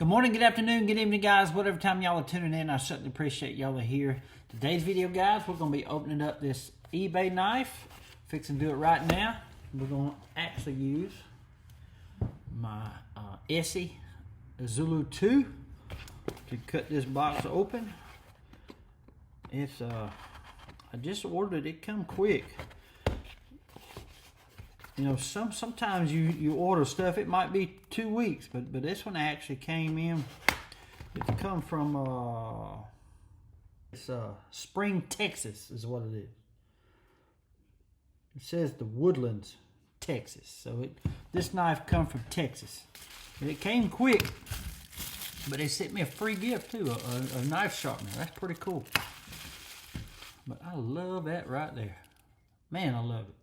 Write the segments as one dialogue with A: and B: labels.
A: Good morning, good afternoon, good evening, guys. Whatever time y'all are tuning in, I certainly appreciate y'all are here. Today's video, guys, we're going to be opening up this eBay knife. Fixing to do it right now. We're going to actually use my Essie Zulu 2 to cut this box open. It's I just ordered it. It come quick. You know, sometimes you order stuff, it might be 2 weeks, but this one actually came in. It come from Spring, Texas is what it is. It says the Woodlands, Texas. So this knife come from Texas. And it came quick, but they sent me a free gift too, a knife sharpener. That's pretty cool. But I love that right there. Man, I love it.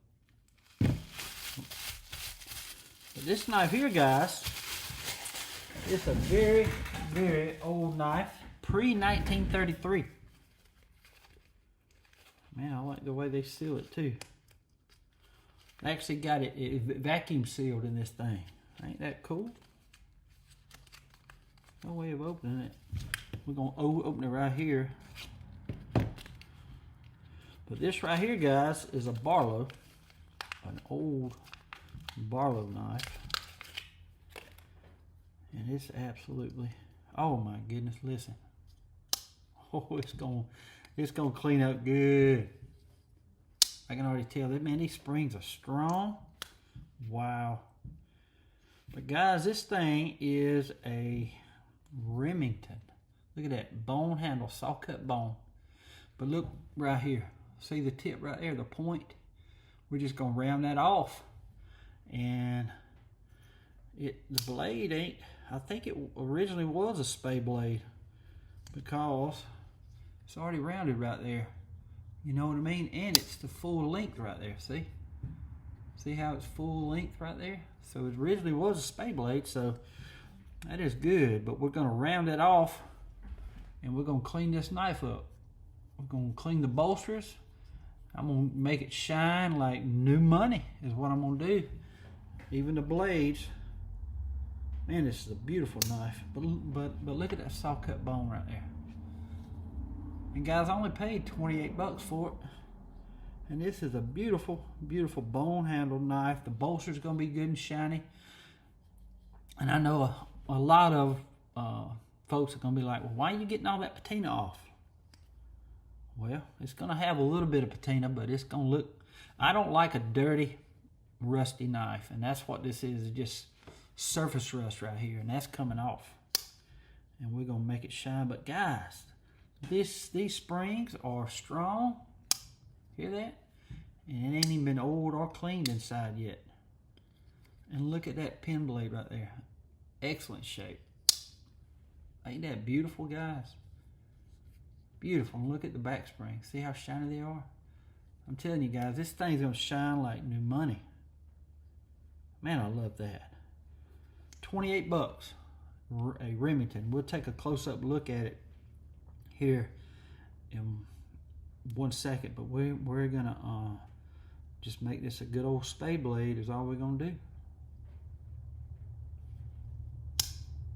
A: But this knife here, guys, it's a very, very old knife, pre-1933. Man, I like the way they seal it too. They actually got it vacuum sealed in this thing. Ain't that cool? No way of opening it. We're going to open it right here. But this right here, guys, is a Barlow, an old Barlow knife. And it's absolutely, oh my goodness, listen. Oh, it's gonna clean up good. I can already tell that, man, these springs are strong. Wow. But guys, this thing is a Remington. Look at that bone handle, saw cut bone. But look right here. See the tip right there, the point? We're just gonna round that off. And the blade ain't, I think it originally was a spay blade because it's already rounded right there. You know what I mean? And it's the full length right there, see? See how it's full length right there? So it originally was a spay blade, so that is good. But we're gonna round it off and we're gonna clean this knife up. We're gonna clean the bolsters. I'm gonna make it shine like new money is what I'm gonna do. Even the blades. Man, this is a beautiful knife. But look at that saw cut bone right there. And guys, I only paid 28 bucks for it. And this is a beautiful, beautiful bone handled knife. The bolster's gonna be good and shiny. And I know a lot of folks are gonna be like, well, why are you getting all that patina off? Well, it's gonna have a little bit of patina, but it's gonna look, I don't like a dirty, rusty knife, and that's what this is just surface rust right here, and that's coming off. And we're gonna make it shine. But guys, these springs are strong. Hear that? And it ain't even been oiled or cleaned inside yet. And look at that pin blade right there. Excellent shape. Ain't that beautiful, guys? Beautiful. And look at the back springs. See how shiny they are? I'm telling you guys, this thing's gonna shine like new money. Man, I love that. 28 bucks, a Remington. We'll take a close-up look at it here in 1 second, but we're gonna just make this a good old spay blade is all we're gonna do.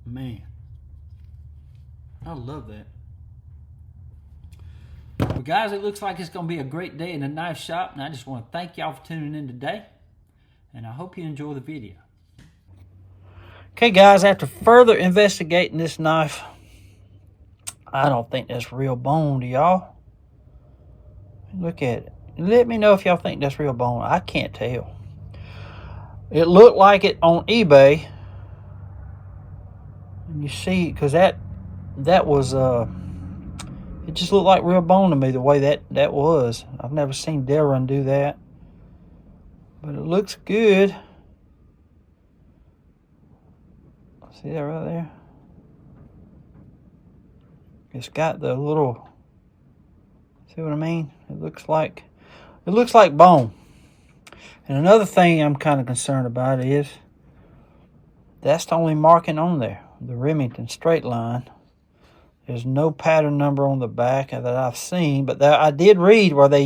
A: Man, I love that. Well, guys, it looks like it's gonna be a great day in the knife shop, and I just want to thank y'all for tuning in today, and I hope you enjoy the video. Okay, guys, after further investigating this knife, I don't think that's real bone, do y'all? Look at it. Let me know if y'all think that's real bone. I can't tell. It looked like it on eBay. And you see, because that was, it just looked like real bone to me, the way that was. I've never seen Delrin do that. But it looks good. See that right there? It's got the little, see what I mean? It looks like bone. And another thing I'm kind of concerned about is that's the only marking on there, the Remington straight line. There's no pattern number on the back that I've seen, but I did read where they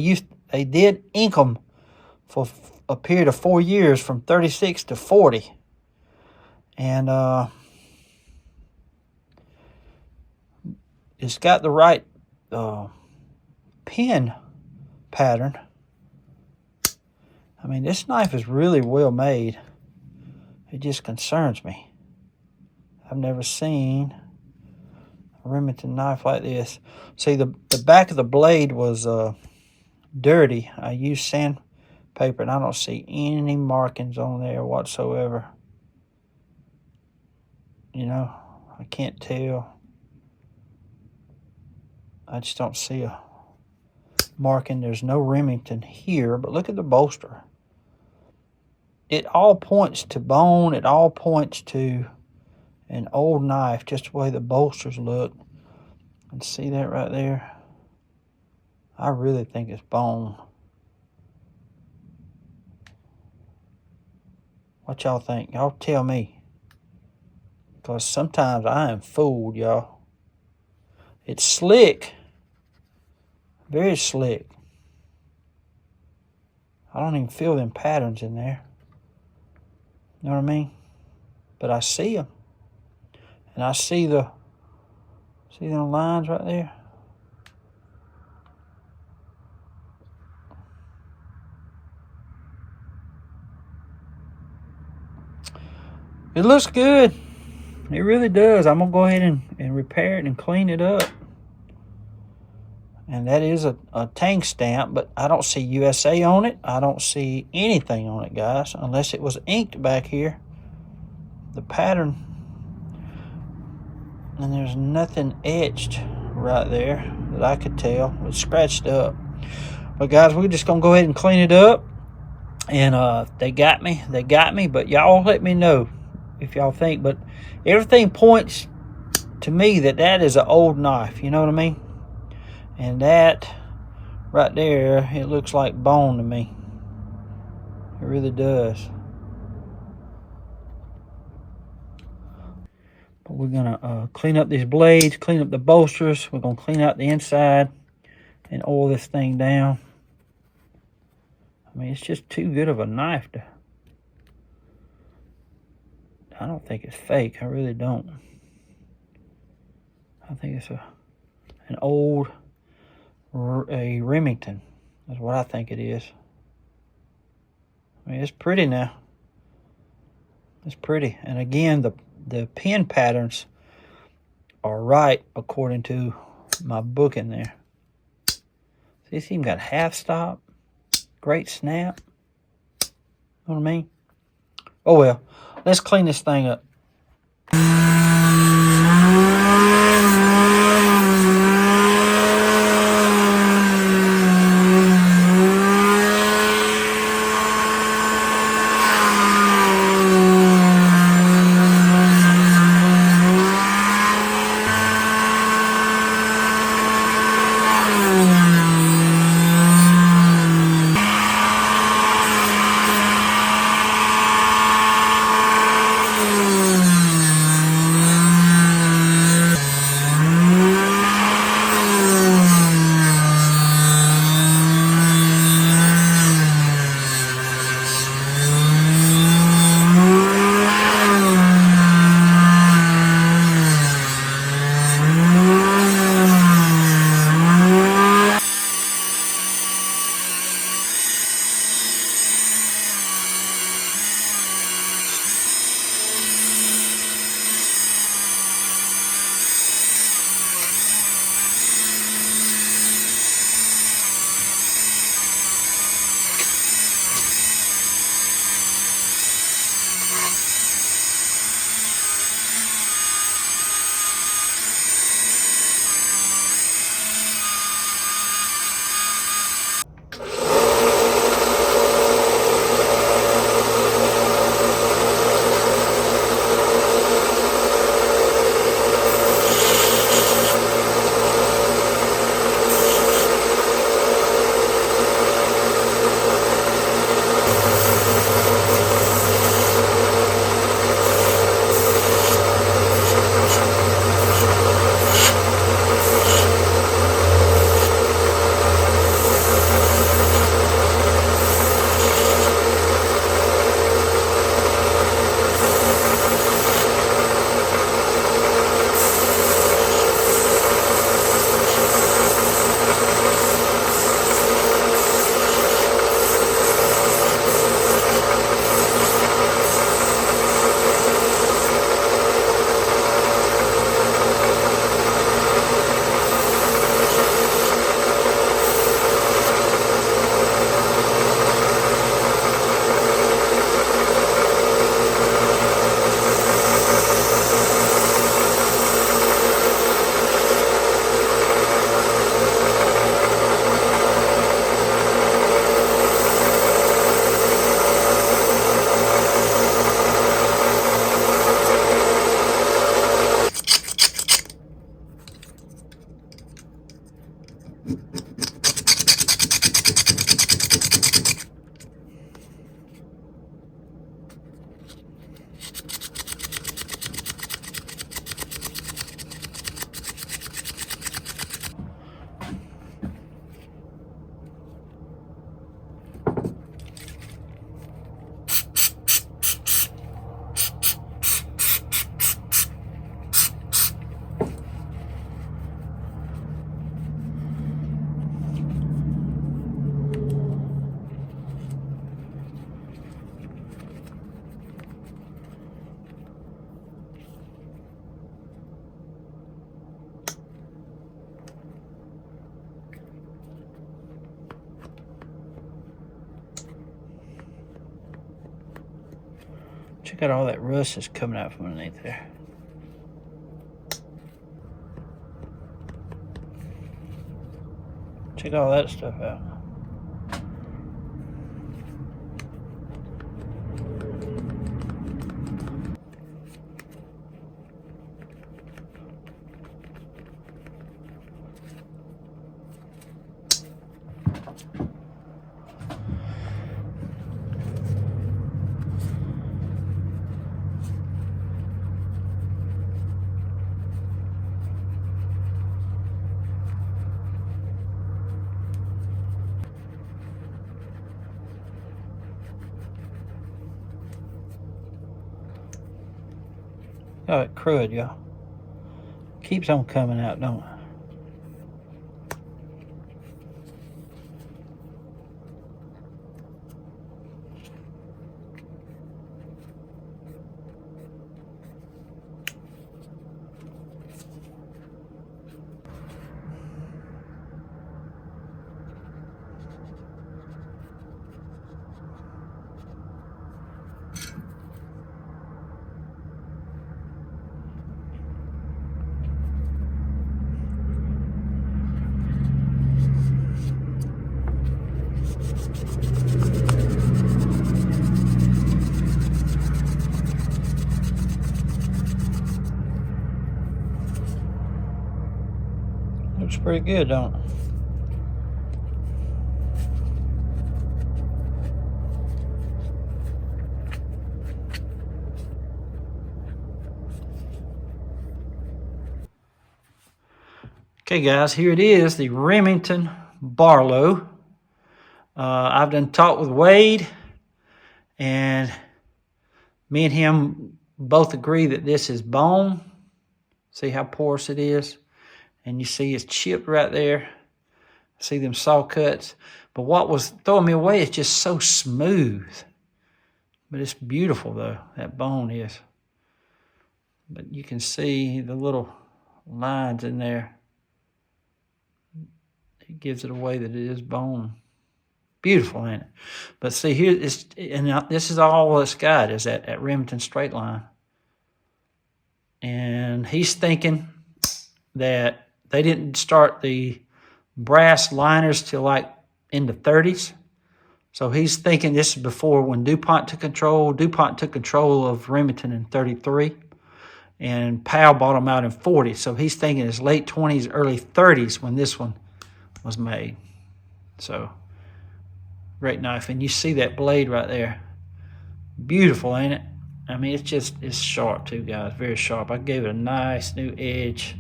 A: did ink them for a period of 4 years from 36 to 40. And it's got the right pin pattern. I mean, this knife is really well made. It just concerns me. I've never seen a Remington knife like this. See, the back of the blade was dirty. I used sandpaper, and I don't see any markings on there whatsoever. You know, I can't tell. I just don't see a marking. There's no Remington here, but look at the bolster. It all points to bone. It all points to an old knife, just the way the bolsters look. And see that right there? I really think it's bone. What y'all think? Y'all tell me. Because sometimes I am fooled, y'all. It's slick. Very slick. I don't even feel them patterns in there. You know what I mean? But I see them. And I see them lines right there? It looks good. It really does. I'm going to go ahead and repair it and clean it up. And that is a tank stamp, but I don't see USA on it. I don't see anything on it, guys, unless it was inked back here. The pattern. And there's nothing etched right there that I could tell. It's scratched up. But guys, we're just going to go ahead and clean it up. And they got me. They got me. But y'all let me know if y'all think. But everything points to me that is an old knife. You know what I mean? And that right there, it looks like bone to me. It really does. But we're going to clean up these blades, clean up the bolsters. We're going to clean out the inside and oil this thing down. I mean, it's just too good of a knife to... I don't think it's fake. I really don't. I think it's an old... a Remington. That's what I think it is. I mean, it's pretty now. It's pretty. And again, the pin patterns are right according to my book in there. See, it's even got half stop. Great snap. You know what I mean? Oh well. Let's clean this thing up. Check out all that rust that's coming out from underneath there. Check all that stuff out. Oh, it crud, y'all. Keeps on coming out, don't it? Looks pretty good, don't it? Okay, guys, here it is, the Remington Barlow. I've done talked with Wade, and me and him both agree that this is bone. See how porous it is? And you see it's chipped right there. See them saw cuts. But what was throwing me away is just so smooth. But it's beautiful, though, that bone is. But you can see the little lines in there. It gives it away that it is bone. Beautiful, ain't it? But see, here, and this is all it's got is that Remington straight line. And he's thinking that they didn't start the brass liners till like in the 30s. So he's thinking this is before when DuPont took control. DuPont took control of Remington in 33. And Powell bought them out in 40. So he's thinking it's late 20s, early 30s when this one was made. So, great knife. And you see that blade right there. Beautiful, ain't it? I mean, it's sharp too, guys. Very sharp. I gave it a nice new edge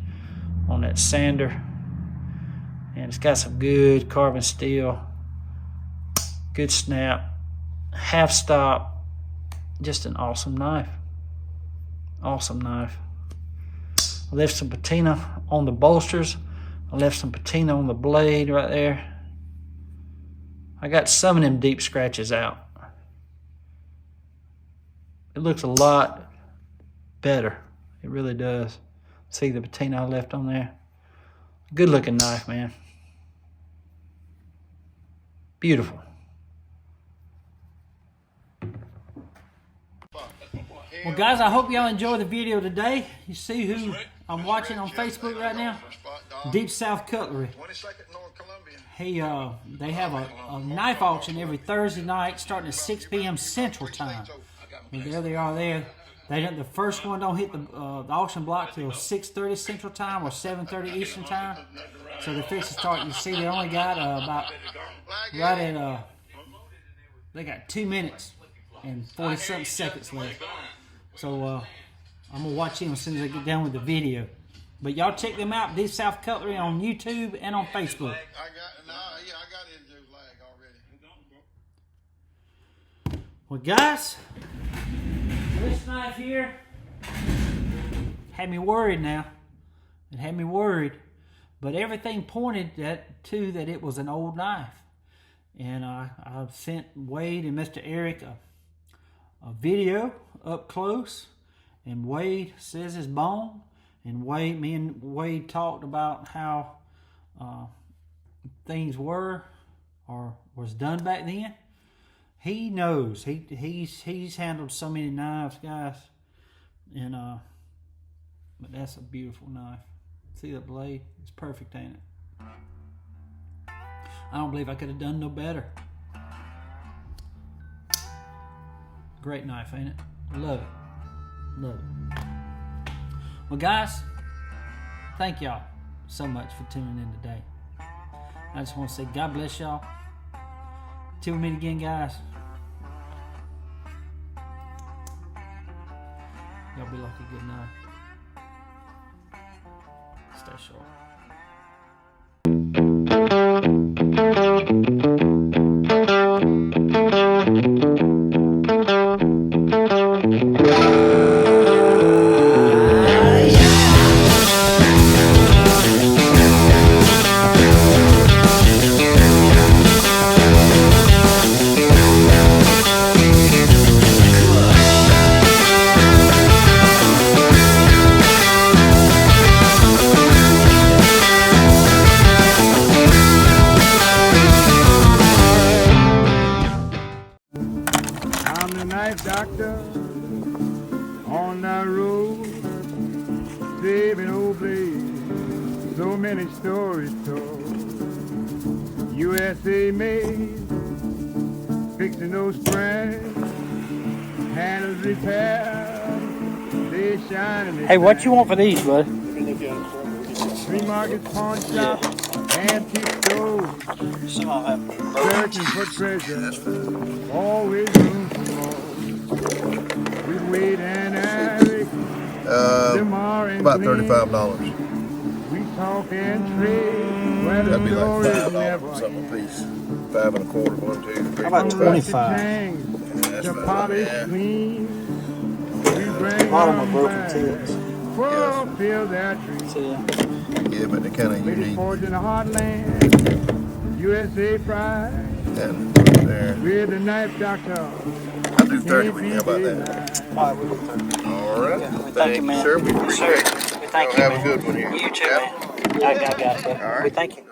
A: on that sander. And it's got some good carbon steel. Good snap. Half stop. Just an awesome knife. Awesome knife. I left some patina on the bolsters. I left some patina on the blade right there. I got some of them deep scratches out. It looks a lot better. It really does. See the patina I left on there? Good looking knife, man. Beautiful. Well, guys, I hope y'all enjoy the video today. You see who I'm watching on Facebook right now? Deep South Cutlery. Hey, they have a knife auction every Thursday night starting at 6 p.m. Central Time. And there they are there. The first one don't hit the auction block till 6:30 Central Time or 7:30 Eastern Time. So they're fixing to start. You see, they only got about right at they got 2 minutes and 40-something seconds left. So I'm gonna watch them as soon as I get done with the video. But y'all check them out, Deep South Cutlery on YouTube and on Facebook.
B: I got into lag already.
A: Well, guys, this knife here had me worried now. It had me worried. But everything pointed to that it was an old knife. And I sent Wade and Mr. Eric a video up close. And Wade says it's bone. And me and Wade talked about how things were or was done back then. he knows. He's handled so many knives, guys, and but that's a beautiful knife. See that blade? It's perfect, ain't it? I don't believe I could have done no better. Great knife, ain't it? Love it. Love it. Well, guys, thank y'all so much for tuning in today. I just want to say God bless y'all. Till we meet again, guys. Y'all be like a good night. Stay sharp.
C: I'm the knife doctor on the road, saving old blades, so many stories told. USA made, fixing those springs, handles repaired, they shine and they
A: Hey, what you want for these, bud?
C: Free markets, pawn shop, antique stores,
A: Some of them.
C: searching for treasure, always room for more. We wait and Eric, Demar and
D: About
C: Glenn.
D: $35.
C: We talk and trade, where the
D: That'd be like
C: stories
D: $5
C: never
D: something
C: end.
D: a piece. 5 1/4, 1, 2, 3.
A: How about
D: 4, 5.
A: 25?
D: That's
C: To
D: fine,
C: polish
D: yeah.
C: clean, we bring
A: Bottom are
C: them
A: broken
C: back,
A: tips.
C: fulfill their dreams.
A: See ya.
D: Yeah, but they're kind of
C: Ladies
D: unique.
C: forged in the heartland, USA pride,
D: And there.
C: we're the knife doctor.
D: I'll do 30 with you. How about that?
C: that?
A: All right, we'll do 30.
D: All right.
A: Yeah, we
D: Thank
A: thank you,
D: you,
A: man.
D: sir. We
A: Yes, sir.
D: appreciate it.
A: We thank
D: Y'all
A: you,
D: have
A: man.
D: a good one here.
A: You too,
D: Yeah.
A: man. I got it, bud.
D: All right.
A: We thank you.